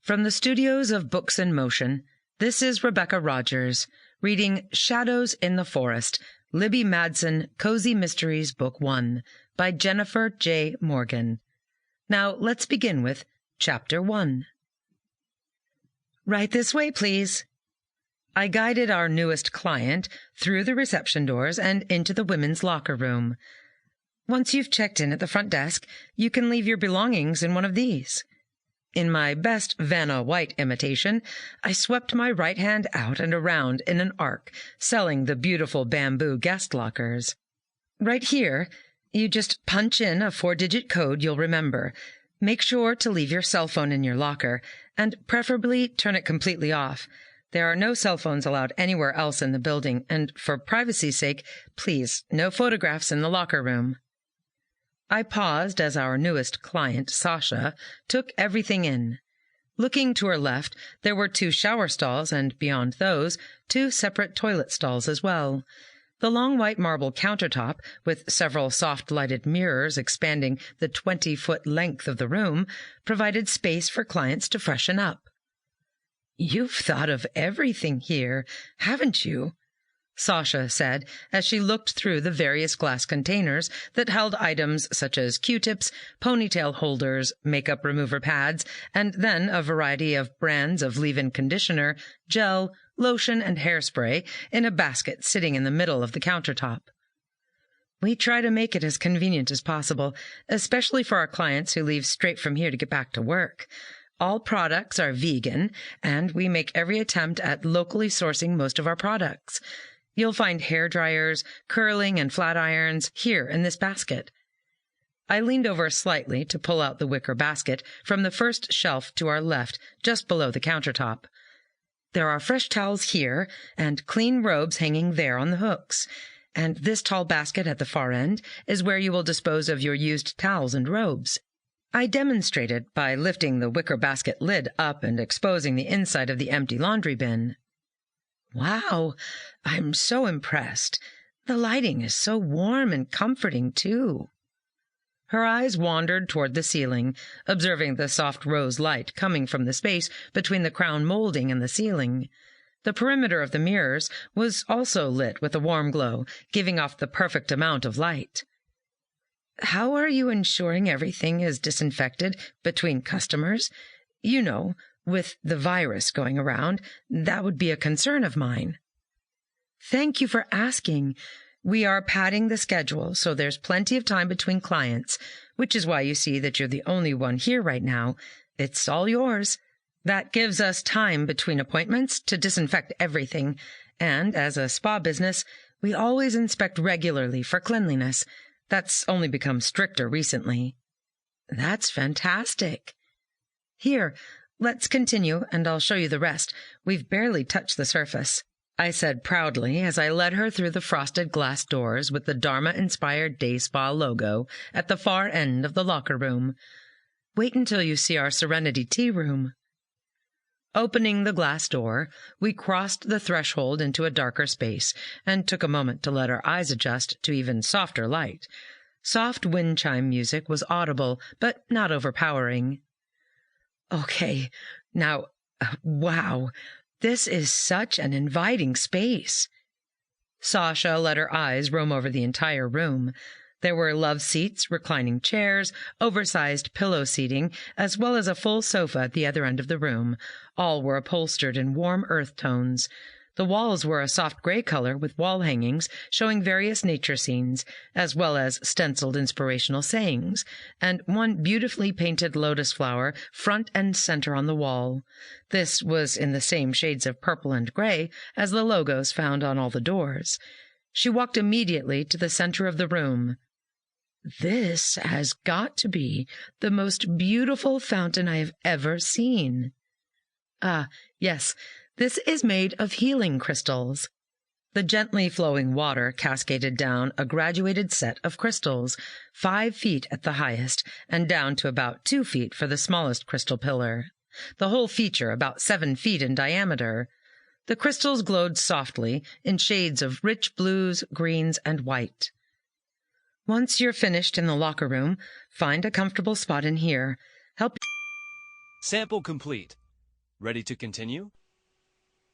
From the studios of Books in Motion, this is Rebecca Rogers, reading Shadows in the Forest, Libby Madsen, Cozy Mysteries, Book 1, by Jennifer J. Morgan. Now, let's begin with Chapter 1. Right this way, please. I guided our newest client through the reception doors and into the women's locker room. Once you've checked in at the front desk, you can leave your belongings in one of these. In my best Vanna White imitation, I swept my right hand out and around in an arc, selling the beautiful bamboo guest lockers. Right here, you just punch in a 4-digit code you'll remember. Make sure to leave your cell phone in your locker, and preferably turn it completely off. There are no cell phones allowed anywhere else in the building, and for privacy's sake, please, no photographs in the locker room. I paused as our newest client, Sasha, took everything in. Looking to her left, there were 2 shower stalls, and beyond those, 2 separate toilet stalls as well. The long white marble countertop, with several soft-lighted mirrors expanding the 20-foot length of the room, provided space for clients to freshen up. "You've thought of everything here, haven't you?" Sasha said as she looked through the various glass containers that held items such as Q-tips, ponytail holders, makeup remover pads, and then a variety of brands of leave-in conditioner, gel, lotion, and hairspray in a basket sitting in the middle of the countertop. "We try to make it as convenient as possible, especially for our clients who leave straight from here to get back to work. All products are vegan, and we make every attempt at locally sourcing most of our products. You'll find hair dryers, curling, and flat irons here in this basket." I leaned over slightly to pull out the wicker basket from the first shelf to our left, just below the countertop. "There are fresh towels here, and clean robes hanging there on the hooks. And this tall basket at the far end is where you will dispose of your used towels and robes." I demonstrated by lifting the wicker basket lid up and exposing the inside of the empty laundry bin. "Wow, I'm so impressed. The lighting is so warm and comforting, too." Her eyes wandered toward the ceiling, observing the soft rose light coming from the space between the crown molding and the ceiling. The perimeter of the mirrors was also lit with a warm glow, giving off the perfect amount of light. "How are you ensuring everything is disinfected between customers? You know, with the virus going around, that would be a concern of mine." "Thank you for asking. We are padding the schedule, so there's plenty of time between clients, which is why you see that you're the only one here right now. It's all yours. That gives us time between appointments to disinfect everything, and as a spa business, we always inspect regularly for cleanliness. That's only become stricter recently." "That's fantastic." "Here, let's continue, and I'll show you the rest. We've barely touched the surface," I said proudly as I led her through the frosted glass doors with the Dharma Inspired Day Spa logo at the far end of the locker room. "Wait until you see our Serenity Tea Room." Opening the glass door, we crossed the threshold into a darker space and took a moment to let our eyes adjust to even softer light. Soft wind chime music was audible, but not overpowering. "Okay, now, wow, this is such an inviting space." Sasha let her eyes roam over the entire room. There were love seats, reclining chairs, oversized pillow seating, as well as a full sofa at the other end of the room. All were upholstered in warm earth tones. The walls were a soft gray color with wall hangings showing various nature scenes, as well as stenciled inspirational sayings, and one beautifully painted lotus flower front and center on the wall. This was in the same shades of purple and gray as the logos found on all the doors. She walked immediately to the center of the room. "This has got to be the most beautiful fountain I have ever seen." "Ah, yes, this is made of healing crystals." The gently flowing water cascaded down a graduated set of crystals, 5 feet at the highest, and down to about 2 feet for the smallest crystal pillar. The whole feature about 7 feet in diameter. The crystals glowed softly in shades of rich blues, greens, and white. "Once you're finished in the locker room, find a comfortable spot in here. Help." Sample complete. Ready to continue?